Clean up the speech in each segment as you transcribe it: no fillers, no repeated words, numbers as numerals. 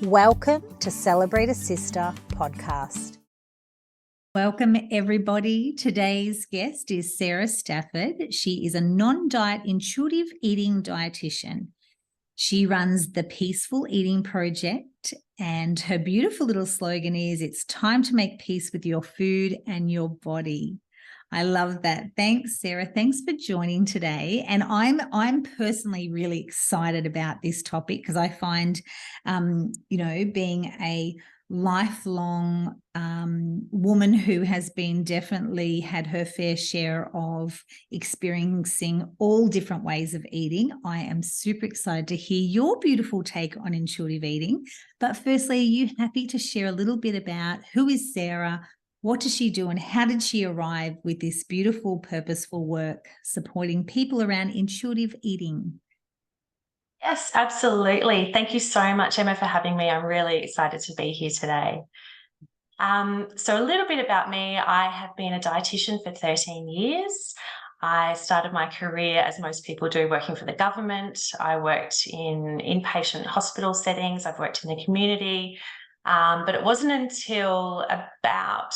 Welcome to Celebrate a Sister podcast. Welcome, everybody. Today's guest is Sarah Stafford. She is a non-diet intuitive eating dietitian. She runs the Peaceful Eating Project, and her beautiful little slogan is, "It's time to make peace with your food and your body." I love that. Thanks, Sarah. Thanks for joining today. And I'm personally really excited about this topic because I find, being a lifelong woman who has been definitely had her fair share of experiencing all different ways of eating, I am super excited to hear your beautiful take on intuitive eating. But firstly, are you happy to share a little bit about who is Sarah? What does she do and how did she arrive with this beautiful, purposeful work supporting people around intuitive eating? Yes, absolutely. Thank you so much, Emma, for having me. I'm really excited to be here today. So a little bit about me. I have been a dietitian for 13 years. I started my career, as most people do, working for the government. I worked in inpatient hospital settings. I've worked in the community. But it wasn't until about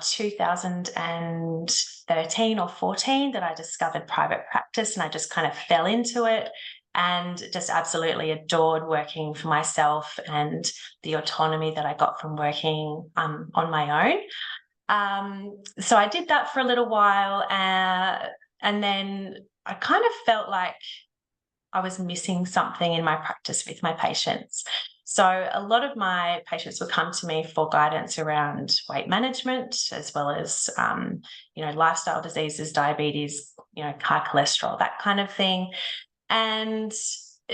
2013 or 14 that I discovered private practice, and I just kind of fell into it and just absolutely adored working for myself and the autonomy that I got from working on my own. So I did that for a little while, and then I kind of felt like I was missing something in my practice with my patients. So a lot of my patients would come to me for guidance around weight management, as well as, lifestyle diseases, diabetes, high cholesterol, that kind of thing. And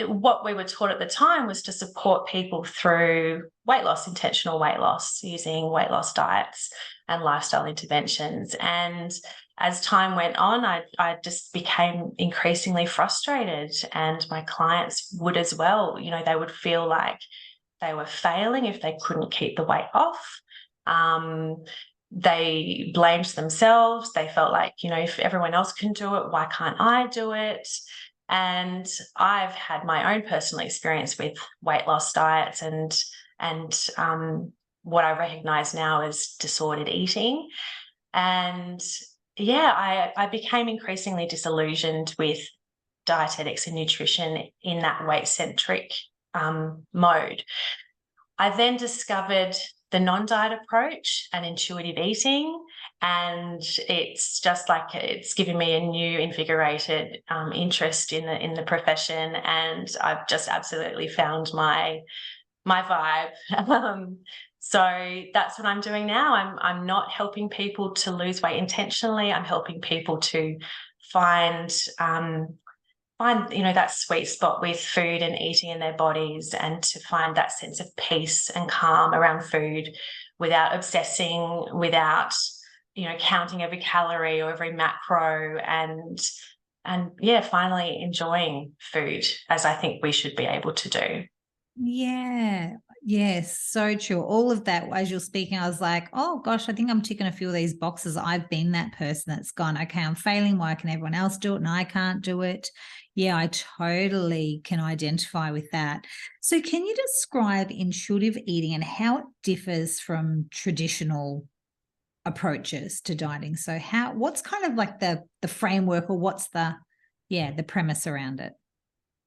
what we were taught at the time was to support people through weight loss, intentional weight loss, using weight loss diets and lifestyle interventions. And as time went on, I just became increasingly frustrated, and my clients would as well. They would feel like they were failing if they couldn't keep the weight off. They blamed themselves. They felt like, if everyone else can do it, why can't I do it? And I've had my own personal experience with weight loss diets and what I recognize now as disordered eating. And I became increasingly disillusioned with dietetics and nutrition in that weight-centric mode. I then discovered the non-diet approach and intuitive eating, and it's just like it's given me a new invigorated interest in the profession, and I've just absolutely found my vibe. So that's what I'm doing now. I'm not helping people to lose weight intentionally. I'm helping people to find that sweet spot with food and eating in their bodies, and to find that sense of peace and calm around food without obsessing, without counting every calorie or every macro, and finally enjoying food as I think we should be able to do. Yeah. Yes, so true. All of that, as you're speaking, I was like, oh gosh, I think I'm ticking a few of these boxes. I've been that person that's gone, okay, I'm failing. Why can everyone else do it and I can't do it? Yeah, I totally can identify with that. So can you describe intuitive eating and how it differs from traditional approaches to dieting? So what's kind of like the framework, or what's the premise around it?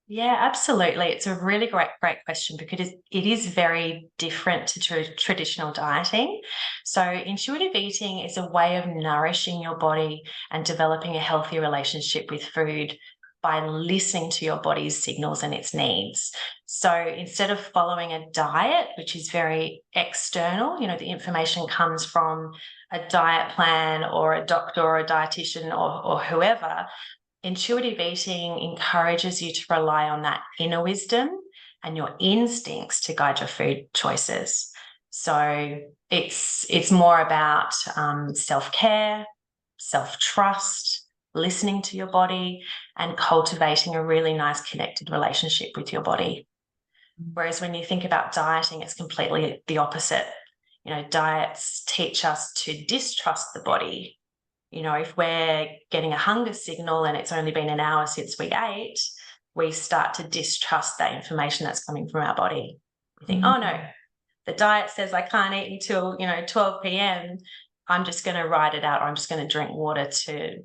Yeah, absolutely. It's a really great question, because it is very different to traditional dieting. So intuitive eating is a way of nourishing your body and developing a healthy relationship with food by listening to your body's signals and its needs. So instead of following a diet, which is very external, the information comes from a diet plan or a doctor or a dietitian or whoever, intuitive eating encourages you to rely on that inner wisdom and your instincts to guide your food choices. So it's more about self-care, self-trust, listening to your body, and cultivating a really nice connected relationship with your body. Whereas when you think about dieting, it's completely the opposite. Diets teach us to distrust the body. If we're getting a hunger signal and it's only been an hour since we ate, we start to distrust that information that's coming from our body. You think, oh no, the diet says I can't eat until 12 p.m. I'm just going to ride it out, or I'm just going to drink water to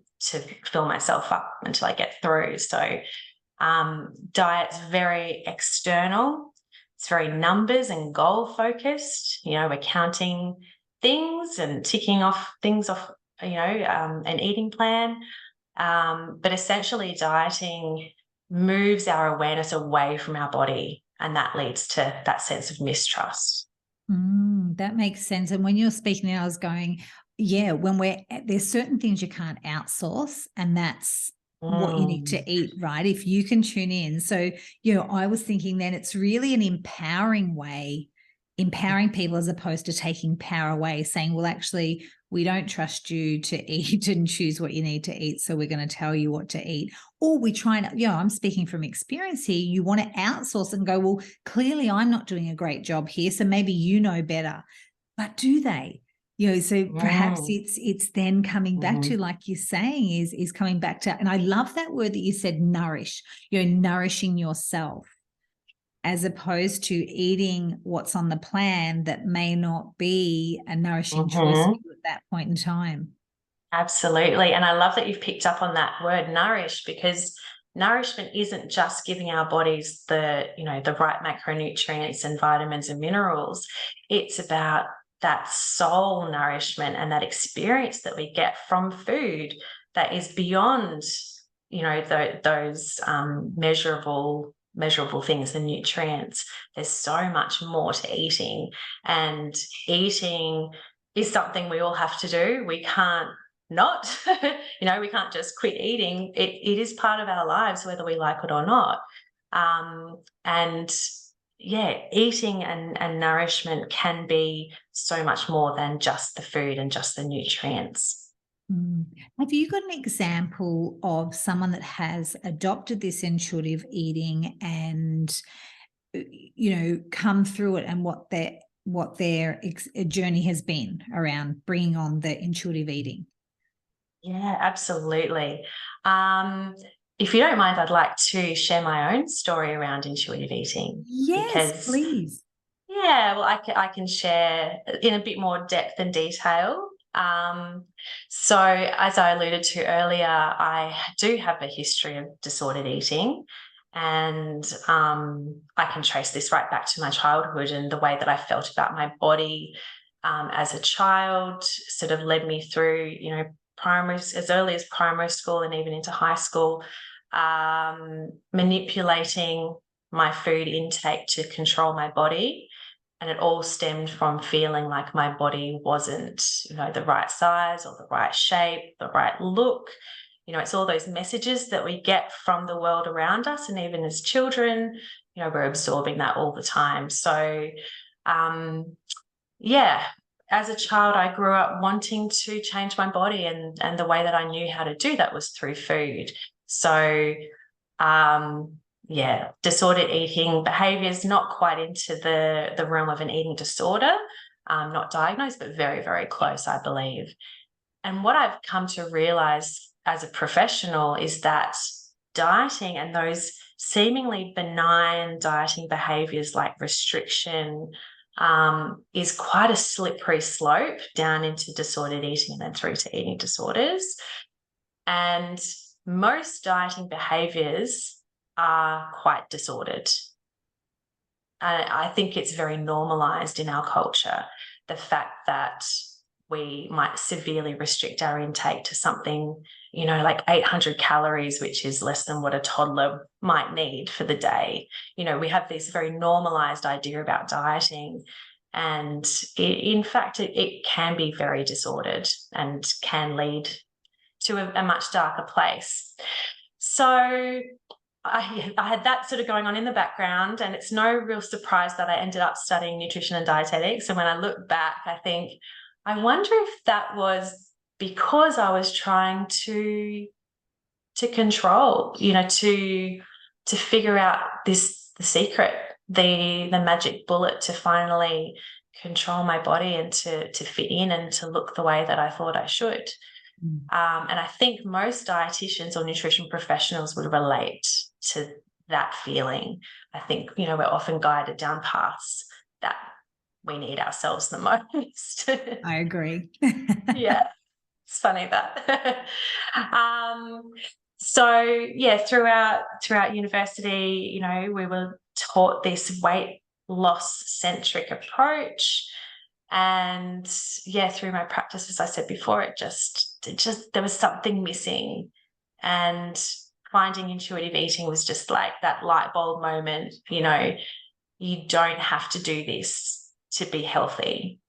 fill myself up until I get through. So diet's very external. It's very numbers and goal focused. We're counting things and ticking off things off, an eating plan. But essentially dieting moves our awareness away from our body, and that leads to that sense of mistrust. That makes sense. And when you're speaking, I was going, yeah, there's certain things you can't outsource, and that's what you need to eat, right? If you can tune in. So, I was thinking then it's really an empowering people as opposed to taking power away, saying, well, actually, we don't trust you to eat and choose what you need to eat, so we're going to tell you what to eat. Or we try and, I'm speaking from experience here, you want to outsource and go, well, clearly I'm not doing a great job here, so maybe you know better. But do they? So perhaps it's then coming back to, like you're saying, is coming back to, and I love that word that you said, nourish, nourishing yourself, as opposed to eating what's on the plan that may not be a nourishing choice for you at that point in time. Absolutely. And I love that you've picked up on that word, nourish, because nourishment isn't just giving our bodies the right macronutrients and vitamins and minerals. It's about that soul nourishment and that experience that we get from food that is beyond, those measurable things, the nutrients. There's so much more to eating, and eating is something we all have to do. We can't not, we can't just quit eating. It is part of our lives, whether we like it or not. Eating and nourishment can be so much more than just the food and just the nutrients. Have you got an example of someone that has adopted this intuitive eating and, come through it, and what their journey has been around bringing on the intuitive eating? Yeah, absolutely. If you don't mind, I'd like to share my own story around intuitive eating. Yes, please. Yeah, well, I can share in a bit more depth and detail. So as I alluded to earlier, I do have a history of disordered eating, and I can trace this right back to my childhood, and the way that I felt about my body as a child sort of led me through, as early as primary school and even into high school, manipulating my food intake to control my body. And it all stemmed from feeling like my body wasn't, the right size or the right shape, the right look. It's all those messages that we get from the world around us. And even as children, we're absorbing that all the time. So, as a child, I grew up wanting to change my body, and the way that I knew how to do that was through food. So, disordered eating behaviours, not quite into the realm of an eating disorder, not diagnosed, but very, very close, I believe. And what I've come to realise as a professional is that dieting and those seemingly benign dieting behaviours like restriction is quite a slippery slope down into disordered eating and then through to eating disorders. And most dieting behaviours are quite disordered. I think it's very normalised in our culture, the fact that we might severely restrict our intake to something, like 800 calories, which is less than what a toddler might need for the day. We have this very normalised idea about dieting, and in fact, it can be very disordered and can lead to a much darker place. So I had that sort of going on in the background, and it's no real surprise that I ended up studying nutrition and dietetics. And when I look back, I think, I wonder if that was because I was trying to control, to figure out the secret, the magic bullet to finally control my body and to fit in and to look the way that I thought I should. And I think most dietitians or nutrition professionals would relate to that feeling. I think, you know, we're often guided down paths that we need ourselves the most. I agree. Yeah, it's funny that. So yeah, throughout university, you know, we were taught this weight loss centric approach. And yeah, through my practice, as I said before, it just there was something missing. And finding intuitive eating was just like that light bulb moment. You know, you don't have to do this to be healthy.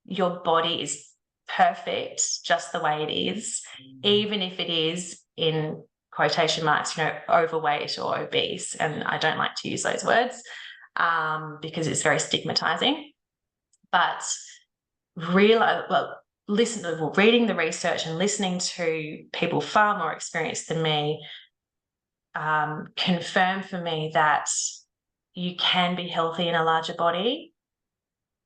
Your body is perfect just the way it is, even if it is in quotation marks, you know, overweight or obese. And I don't like to use those words because it's very stigmatizing. But reading the research and listening to people far more experienced than me confirmed for me that you can be healthy in a larger body,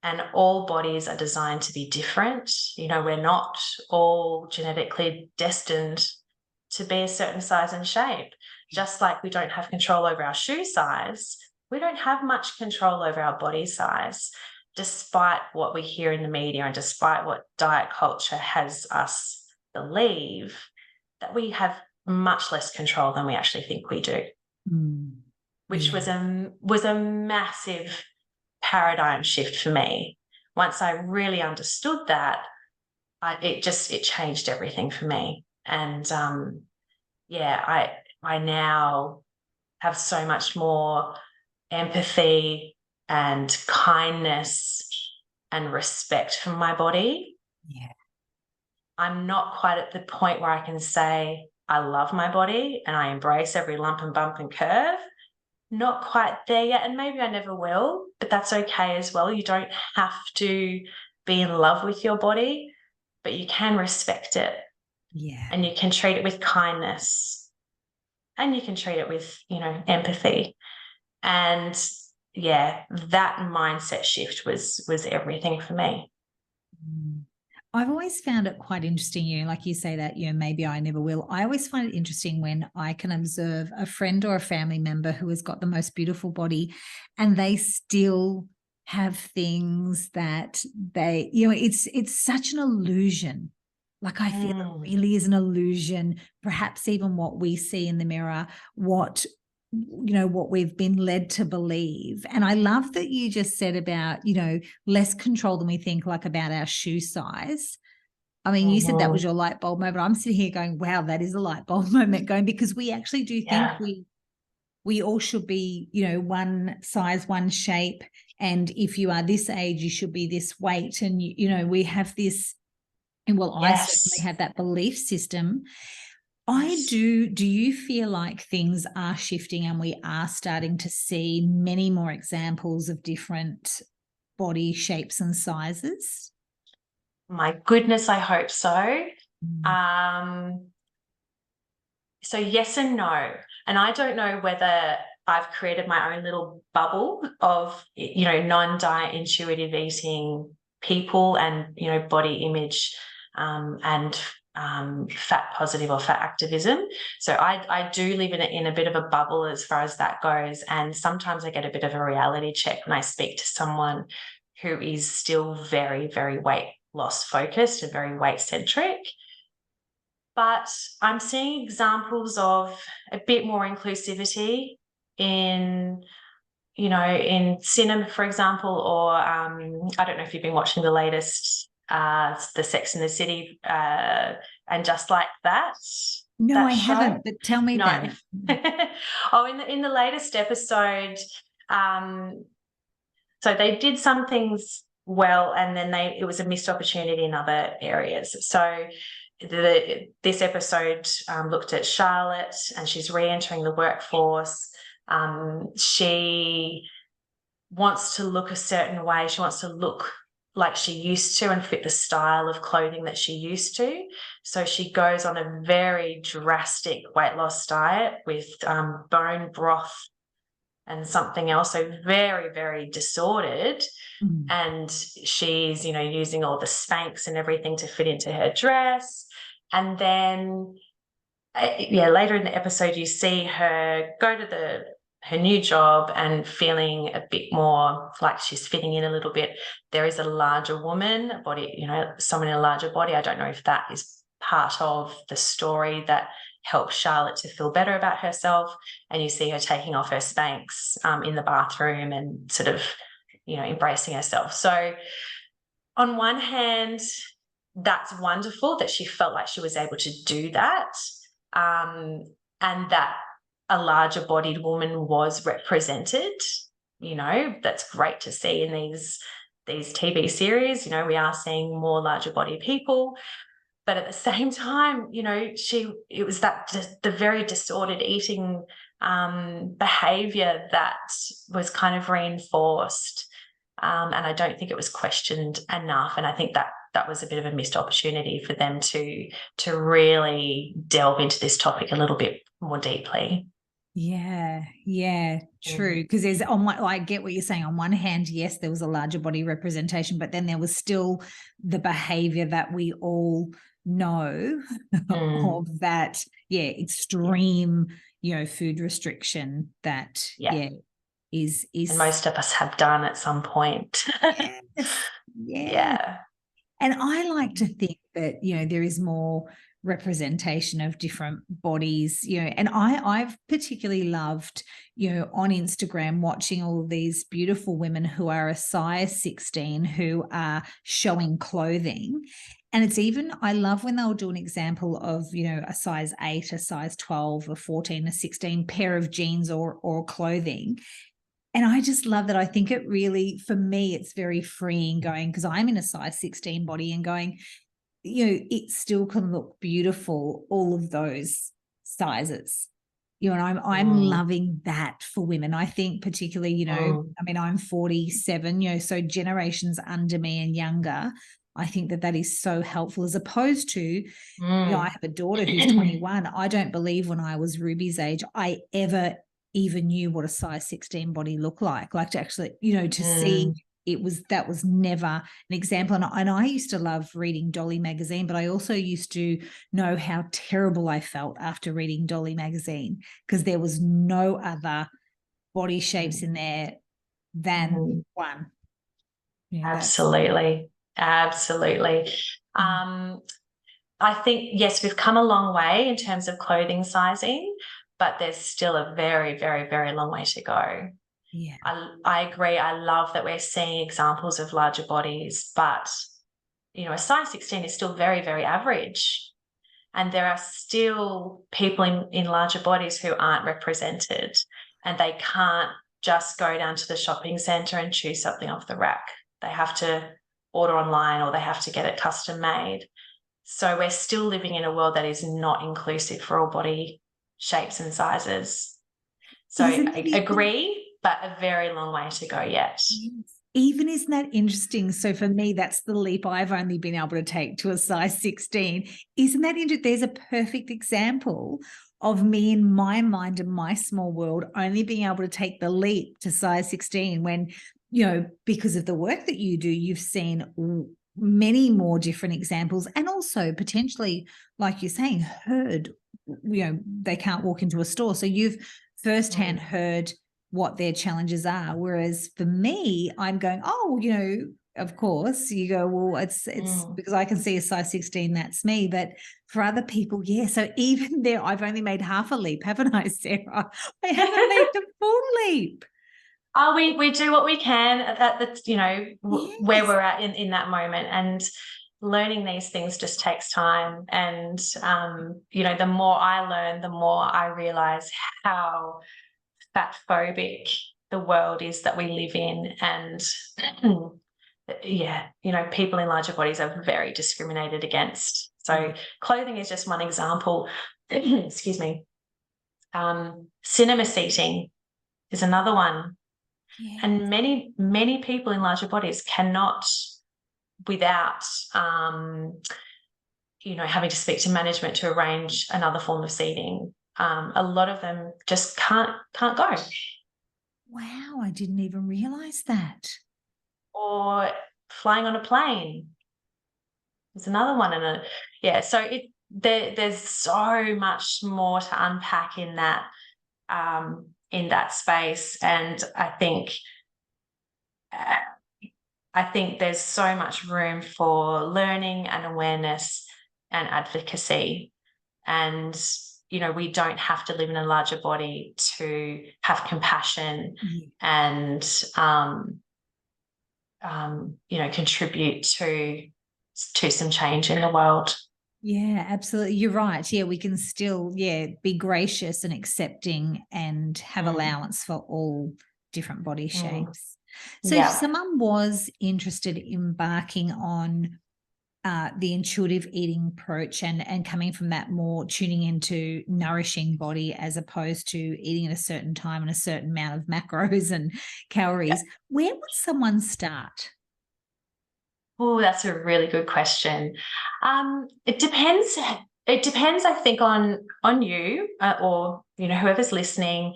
and all bodies are designed to be different. You know, we're not all genetically destined to be a certain size and shape. Just like we don't have control over our shoe size, we don't have much control over our body size, despite what we hear in the media and despite what diet culture has us believe, that we have much less control than we actually think we do. Which was a massive paradigm shift for me. Once I really understood that, it changed everything for me. And I now have so much more empathy and kindness and respect for my body. Yeah. I'm not quite at the point where I can say I love my body and I embrace every lump and bump and curve. Not quite there yet, and maybe I never will, but that's okay as well. You don't have to be in love with your body, but you can respect it. Yeah. And you can treat it with kindness, and you can treat it with, you know, empathy. And yeah, that mindset shift was everything for me. I've always found it quite interesting, you know, like you say that, you know, maybe I never will. I always find it interesting when I can observe a friend or a family member who has got the most beautiful body and they still have things that they, you know, it's such an illusion. Like I feel it really is an illusion, perhaps even what we see in the mirror, what we've been led to believe. And I love that you just said about, you know, less control than we think, like about our shoe size. I mean, you said that was your light bulb moment. I'm sitting here going, wow, that is a light bulb moment going, because we actually do think we all should be, you know, one size, one shape. And if you are this age, you should be this weight. And, you know, we have this, and well, I certainly have that belief system. Do you feel like things are shifting and we are starting to see many more examples of different body shapes and sizes? My goodness, I hope so. So yes and no. And I don't know whether I've created my own little bubble of, you know, non-diet intuitive eating people and, you know, body image and fat positive or fat activism. So I do live in a bit of a bubble as far as that goes. And sometimes I get a bit of a reality check when I speak to someone who is still very, very weight loss focused and very weight centric. But I'm seeing examples of a bit more inclusivity in, you know, in cinema, for example, or I don't know if you've been watching the latest the Sex and the City and Just Like That. No, that I show. Haven't, but tell me about it. Oh, in the latest episode, so they did some things well, and then it was a missed opportunity in other areas. So this episode looked at Charlotte, and she's re-entering the workforce. She wants to look a certain way. She wants to look like she used to and fit the style of clothing that she used to. So she goes on a very drastic weight loss diet with bone broth and something else. So very, very disordered. And she's, you know, using all the Spanx and everything to fit into her dress. And then later in the episode, you see her go to her new job and feeling a bit more like she's fitting in a little bit. There is a larger woman, a body, you know, someone in a larger body. I don't know if that is part of the story that helps Charlotte to feel better about herself. And you see her taking off her Spanx in the bathroom and sort of, you know, embracing herself. So on one hand, that's wonderful that she felt like she was able to do that, and that a larger bodied woman was represented. You know, that's great to see in these TV series. You know, we are seeing more larger bodied people, but at the same time, you know, it was that the very disordered eating behavior that was kind of reinforced, and I don't think it was questioned enough. And I think that was a bit of a missed opportunity for them to really delve into this topic a little bit more deeply. Yeah, true. Because I get what you're saying. On one hand, yes, there was a larger body representation, but then there was still the behavior that we all know of that, extreme, you know, food restriction that, is and most of us have done at some point. Yeah. And I like to think that, you know, there is more representation of different bodies, you know, and I've particularly loved, you know, on Instagram watching all of these beautiful women who are a size 16 who are showing clothing. And it's even, I love when they'll do an example of, you know, a size 8, a size 12, a 14, a 16 pair of jeans or clothing. And I just love that. I think it really, for me, it's very freeing going, because I'm in a size 16 body and going, you know, it still can look beautiful, all of those sizes. You know, and I'm loving that for women. I think particularly, you know, I mean, I'm 47, you know, so generations under me and younger, I think that is so helpful, as opposed to, you know, I have a daughter who's 21. I don't believe when I was Ruby's age, I ever even knew what a size 16 body looked like to actually, you know, to see that was never an example. And I used to love reading Dolly magazine, but I also used to know how terrible I felt after reading Dolly magazine, because there was no other body shapes in there than one. Yeah, absolutely. I think, yes, we've come a long way in terms of clothing sizing, but there's still a very, very, very long way to go. Yeah, I agree. I love that we're seeing examples of larger bodies, but, you know, a size 16 is still very, very average. And there are still people in larger bodies who aren't represented, and they can't just go down to the shopping centre and choose something off the rack. They have to order online, or they have to get it custom made. So we're still living in a world that is not inclusive for all body shapes and sizes. So I agree, but a very long way to go yet. Even isn't that interesting? So for me, that's the leap I've only been able to take to a size 16. Isn't that interesting? There's a perfect example of me in my mind and my small world only being able to take the leap to size 16 when, you know, because of the work that you do, you've seen many more different examples, and also potentially, like you're saying, heard, you know, they can't walk into a store. So you've firsthand heard what their challenges are. Whereas for me, I'm going, oh, you know, of course, you go, well, it's because I can see a size 16, that's me. But for other people, yeah. So even there, I've only made half a leap, haven't I, Sarah? I haven't made the full leap. Oh, we do what we can at the, you know, where we're at in that moment. And learning these things just takes time. And, you know, the more I learn, the more I realize how fat phobic the world is that we live in. And yeah, you know, people in larger bodies are very discriminated against. So clothing is just one example. Excuse me. Cinema seating is another one. Yeah. And many people in larger bodies cannot, without you know, having to speak to management to arrange another form of seating. A lot of them just can't go. Wow, I didn't even realise that. Or flying on a plane is another one. So there's so much more to unpack in that space, and I think there's so much room for learning and awareness and advocacy. And, we don't have to live in a larger body to have compassion and, contribute to some change in the world. Yeah, absolutely. You're right. Yeah, we can still, be gracious and accepting and have allowance for all different body shapes. So if someone was interested in embarking on the intuitive eating approach and coming from that, more tuning into nourishing body as opposed to eating at a certain time and a certain amount of macros and calories, where would someone start? Oh, that's a really good question. It depends. It depends, I think, on you or whoever's listening,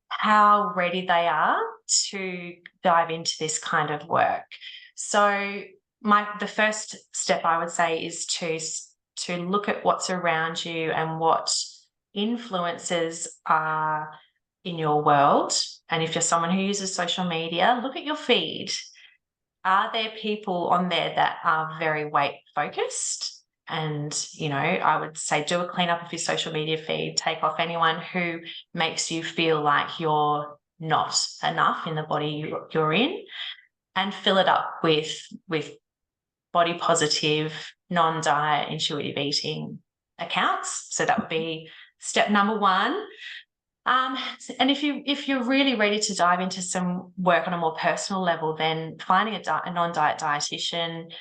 how ready they are to dive into this kind of work. So the first step I would say is to look at what's around you and what influences are in your world. And if you're someone who uses social media, look at your feed. Are there people on there that are very weight focused? And, I would say do a cleanup of your social media feed, take off anyone who makes you feel like you're not enough in the body you're in, and fill it up with body positive, non-diet, intuitive eating accounts. So that would be step number one. And if you're really ready to dive into some work on a more personal level, then finding a non-diet dietitian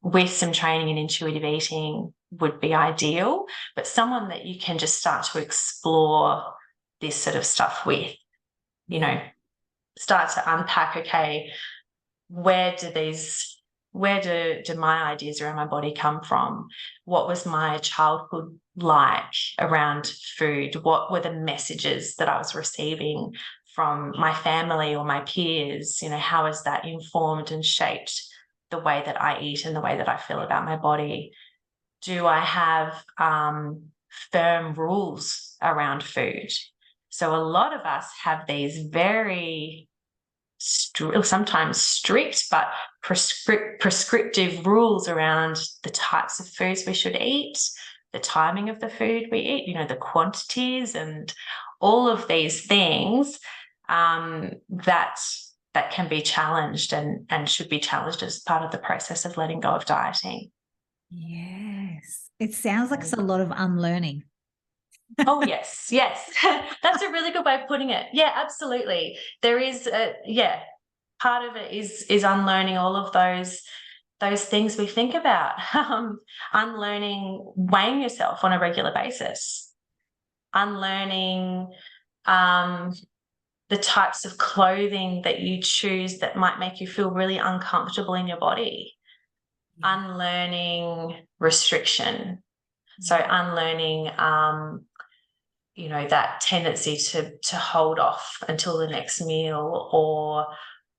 with some training in intuitive eating would be ideal, but someone that you can just start to explore this sort of stuff with, start to unpack, okay, where do my ideas around my body come from? What was my childhood like around food? What were the messages that I was receiving from my family or my peers? How has that informed and shaped the way that I eat and the way that I feel about my body? Do I have firm rules around food? So a lot of us have these very sometimes strict but prescriptive rules around the types of foods we should eat, the timing of the food we eat, the quantities, and all of these things that can be challenged and should be challenged as part of the process of letting go of dieting. Yes. It sounds like it's a lot of unlearning. Oh, yes. That's a really good way of putting it. Yeah, absolutely. There is part of it is unlearning all of those things we think about. Unlearning weighing yourself on a regular basis. Unlearning the types of clothing that you choose that might make you feel really uncomfortable in your body. Unlearning restriction. So unlearning that tendency to hold off until the next meal, or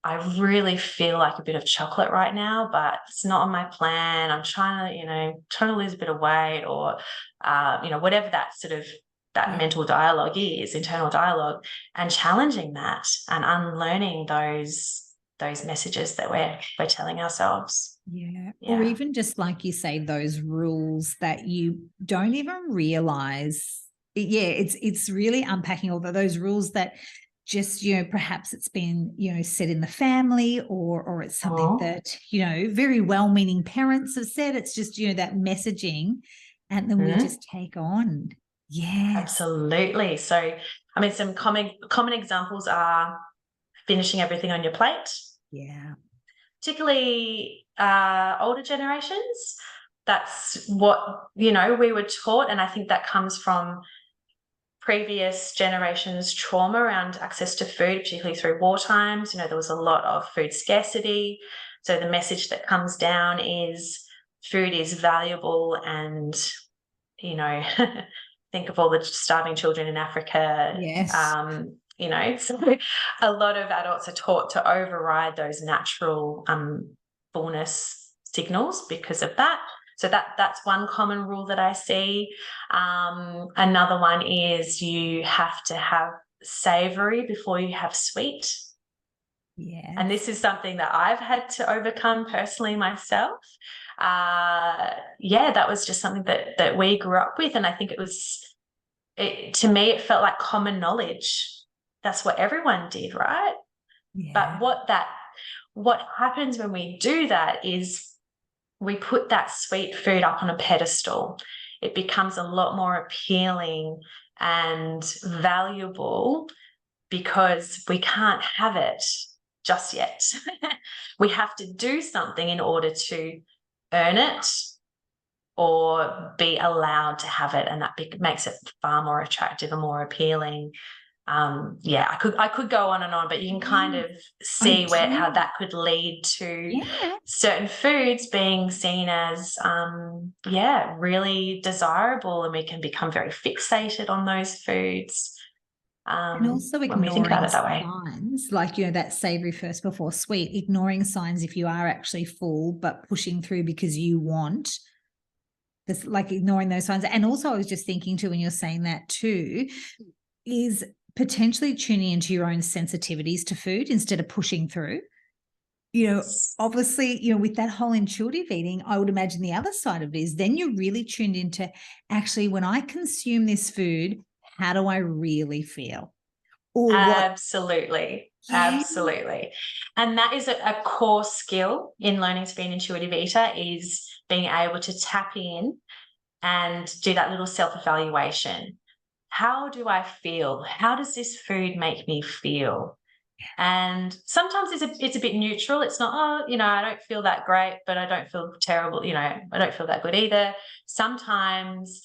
I really feel like a bit of chocolate right now, but it's not on my plan. I'm trying to lose a bit of weight, or whatever that sort of mental dialogue is, internal dialogue, and challenging that and unlearning those messages that we're telling ourselves. Yeah. Or even just like you say, those rules that you don't even realize. It's really unpacking all those rules that just, perhaps it's been, said in the family, or it's something that, very well-meaning parents have said. It's just, that messaging, and then we just take on. Yeah. Absolutely. So, some common examples are finishing everything on your plate. Yeah. Particularly older generations. That's what, we were taught, and I think that comes from previous generations' trauma around access to food, particularly through war times. There was a lot of food scarcity. So the message that comes down is food is valuable, and, think of all the starving children in Africa. Yes. So a lot of adults are taught to override those natural fullness signals because of that. So that's one common rule that I see. Another one is you have to have savory before you have sweet. Yeah. And this is something that I've had to overcome personally myself. That was just something that we grew up with. And I think to me, it felt like common knowledge. That's what everyone did, right? Yeah. But what happens when we do that is we put that sweet food up on a pedestal. It becomes a lot more appealing and valuable because we can't have it just yet. We have to do something in order to earn it or be allowed to have it, and that makes it far more attractive and more appealing. I could go on and on, but you can kind of see how that could lead to certain foods being seen as really desirable, and we can become very fixated on those foods. And also when we think about it that way. Signs, like, that savory first before sweet, ignoring signs if you are actually full, but pushing through because you want this, like ignoring those signs. And also I was just thinking too, when you're saying that too, is potentially tuning into your own sensitivities to food instead of pushing through. Obviously, with that whole intuitive eating, I would imagine the other side of it is then you're really tuned into, actually, when I consume this food, how do I really feel? Absolutely. Absolutely. And that is a core skill in learning to be an intuitive eater, is being able to tap in and do that little self-evaluation. How do I feel? How does this food make me feel? And sometimes it's a bit neutral. It's not, I don't feel that great, but I don't feel terrible. I don't feel that good either. Sometimes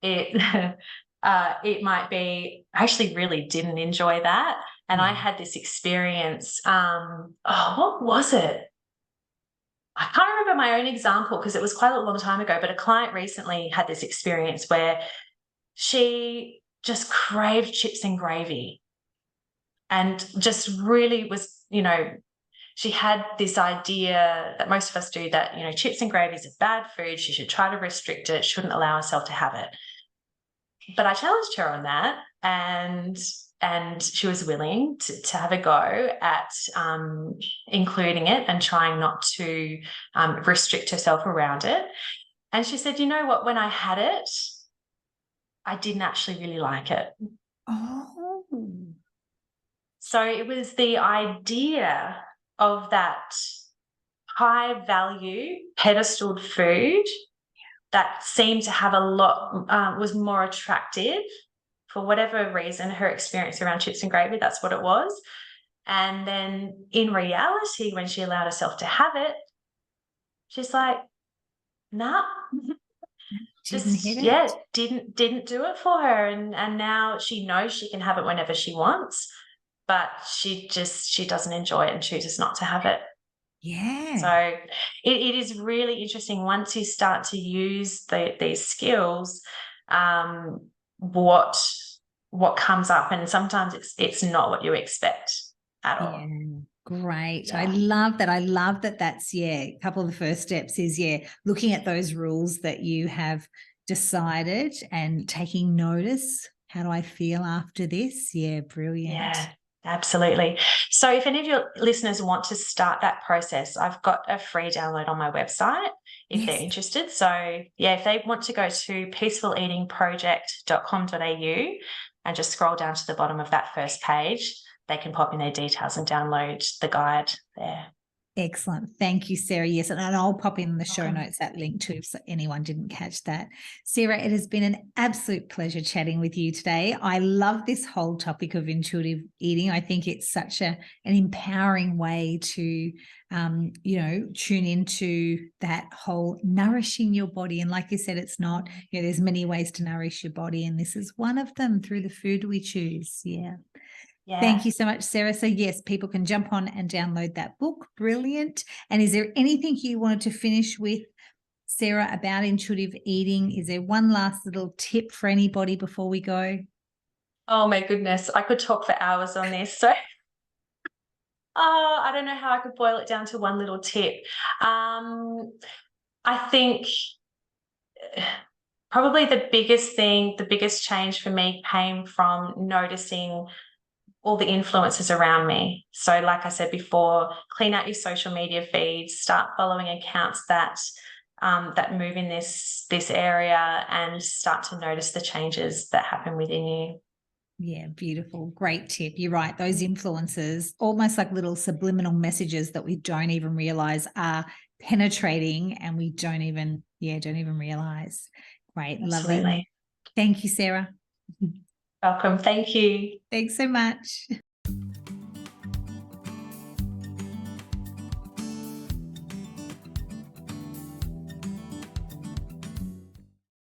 it it might be, I actually really didn't enjoy that. And I had this experience. What was it? I can't remember my own example because it was quite a long time ago, but a client recently had this experience where she just craved chips and gravy and just really was, she had this idea that most of us do, that, chips and gravy is a bad food. She should try to restrict it, shouldn't allow herself to have it. But I challenged her on that, and she was willing to have a go at including it and trying not to restrict herself around it. And she said, you know what, when I had it, I didn't actually really like it. Oh. So it was the idea of that high value pedestaled food that seemed to have a lot, was more attractive for whatever reason. Her experience around chips and gravy, that's what it was. And then in reality, when she allowed herself to have it, she's like, nah. Didn't do it for her. And now she knows she can have it whenever she wants, but she doesn't enjoy it and chooses not to have it. Yeah. So it is really interesting once you start to use these skills, what comes up, and sometimes it's not what you expect at all. Great. Yeah. I love that. That's a couple of the first steps is looking at those rules that you have decided and taking notice. How do I feel after this? Brilliant. Yeah, absolutely. So if any of your listeners want to start that process, I've got a free download on my website if they're interested. So if they want to go to peacefuleatingproject.com.au and just scroll down to the bottom of that first page, they can pop in their details and download the guide there. Excellent. Thank you, Sarah. Yes, and I'll pop in the show notes that link too, if anyone didn't catch that. Sarah, it has been an absolute pleasure chatting with you today. I love this whole topic of intuitive eating. I think it's such an empowering way to, tune into that whole nourishing your body. And like you said, it's not, there's many ways to nourish your body, and this is one of them through the food we choose. Yeah. Thank you so much, Sarah. So yes, people can jump on and download that book. Brilliant. And is there anything you wanted to finish with, Sarah, about intuitive eating? Is there one last little tip for anybody before we go? Oh my goodness, I could talk for hours on this. So I don't know how I could boil it down to one little tip. I think probably the biggest thing, the biggest change for me came from noticing all the influences around me. So like I said before, clean out your social media feeds, start following accounts that that move in this area, and start to notice the changes that happen within you. Yeah, beautiful. Great tip. You're right. Those influences, almost like little subliminal messages that we don't even realize are penetrating, and we don't even realize. Great. Absolutely. Lovely. Thank you, Sarah. Welcome. Thank you. Thanks so much.